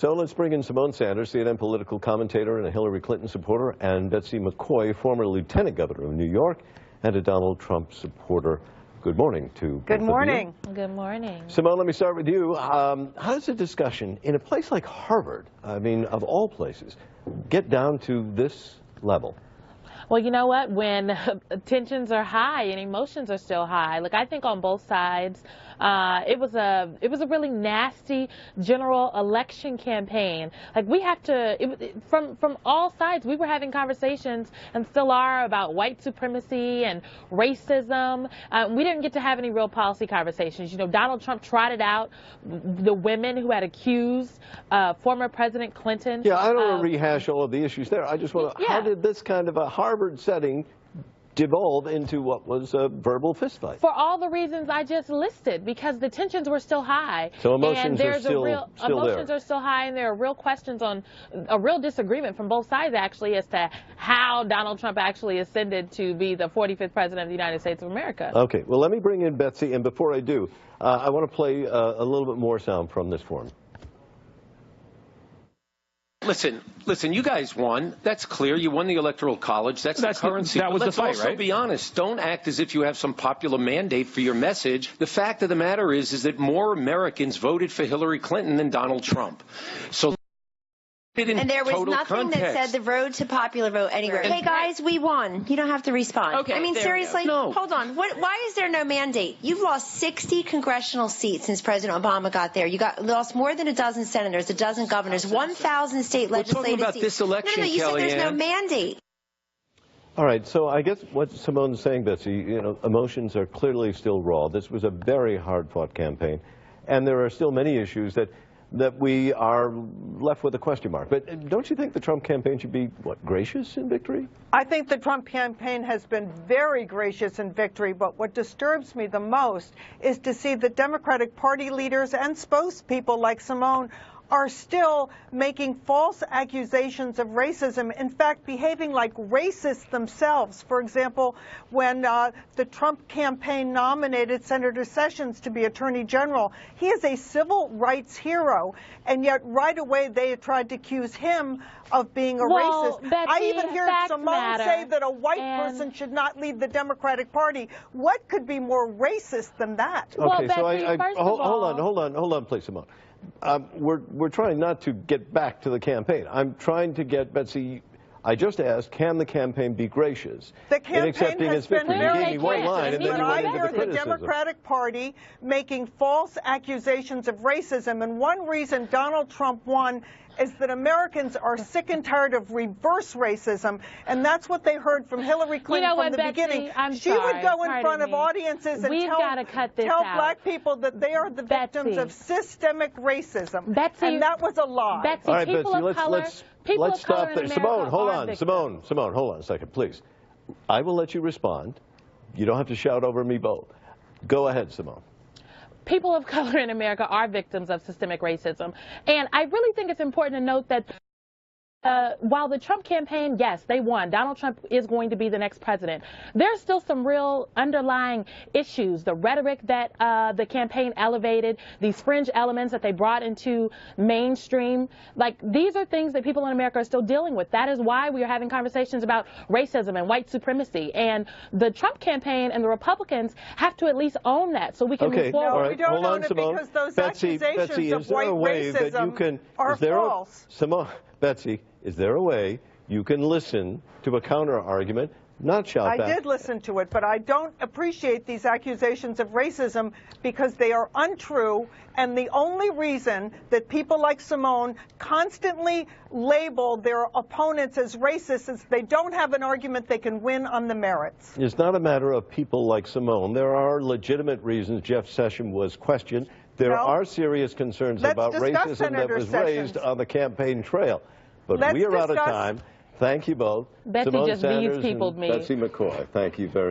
So let's bring in Symone Sanders, CNN political commentator and a Hillary Clinton supporter, and Betsy McCoy, former lieutenant governor of New York and a Donald Trump supporter. Good morning to Good morning. Good morning. Symone, let me start with you. How does a discussion in a place like Harvard, I mean, of all places, get down to this level? Well, you know what? When tensions are high and emotions are still high, look, I think on both sides, it was a really nasty general election campaign. Like we have to, from all sides, we were having conversations and still are about white supremacy and racism. We didn't get to have any real policy conversations. You know, Donald Trump trotted out the women who had accused former President Clinton. Yeah, I don't want to rehash all of the issues there. I just want to, how did this kind of a Harvard setting devolve into what was a verbal fistfight? For all the reasons I just listed, because the tensions were still high. So emotions and there's are still emotions there. are still high, and there are real questions on a real disagreement from both sides actually as to how Donald Trump actually ascended to be the 45th president of the United States of America. Okay, well, let me bring in Betsy, and before I do, I want to play a little bit more sound from this forum. Listen, you guys won. That's clear. You won the Electoral College. That's the currency. That was the fight, let's also be honest. Don't act as if you have some popular mandate for your message. The fact of the matter is that more Americans voted for Hillary Clinton than Donald Trump. So. And there was nothing that said the road to popular vote anywhere. Hey guys, we won. You don't have to respond. Okay, I mean, seriously, no. Hold on. Why is there no mandate? You've lost 60 congressional seats since President Obama got there. You lost more than a dozen senators, a dozen governors, 1,000 state legislative seats. We're talking about this election, No, you said there's no mandate. All right, so I guess what Symone's saying, Betsy, you know, emotions are clearly still raw. This was a very hard-fought campaign, and there are still many issues that we are left with a question mark. But don't you think the Trump campaign should be, what, gracious in victory? I think the Trump campaign has been very gracious in victory, but what disturbs me the most is to see the Democratic Party leaders and spokespeople like Symone are still making false accusations of racism, in fact, behaving like racists themselves. For example, when the Trump campaign nominated Senator Sessions to be Attorney General, he is a civil rights hero, and yet right away they tried to accuse him of being a racist. Betsy, I even heard Symone say that a white person should not lead the Democratic Party. What could be more racist than that? Okay, well, so Betsy, hold on, please, Symone. We're trying not to get back to the campaign. I'm trying to get, Betsy, I just asked, can the campaign be gracious in accepting his victory? You gave me one line and then you went into the criticism. The Democratic Party making false accusations of racism, and one reason Donald Trump won is that Americans are sick and tired of reverse racism, and that's what they heard from Hillary Clinton from the beginning. She would go in front of audiences and tell black people that they are the victims of systemic racism, and that was a lie. Betsy, all right, people Betsy, of color, let's stop there. Symone, hold on. victims. Symone, hold on a second, please. I will let you respond. You don't have to shout over me both. Go ahead, Symone. People of color in America are victims of systemic racism. And I really think it's important to note that while the Trump campaign, yes, they won. Donald Trump is going to be the next president. There's still some real underlying issues. The rhetoric that the campaign elevated, these fringe elements that they brought into mainstream, like these are things that people in America are still dealing with. That is why we are having conversations about racism and white supremacy. And the Trump campaign and the Republicans have to at least own that so we can move forward. All right. We don't own it because those accusations of white racism are false. Betsy, is there a way you can listen to a counter-argument, not shout back? I did listen to it, but I don't appreciate these accusations of racism because they are untrue, and the only reason that people like Symone constantly label their opponents as racist is they don't have an argument they can win on the merits. It's not a matter of people like Symone. There are legitimate reasons Jeff Sessions was questioned. There are serious concerns about racism that was raised on the campaign trail. But we are out of time. Thank you both. Betsy Symone just Sanders bees-peopled me. Betsy McCoy. Thank you very much.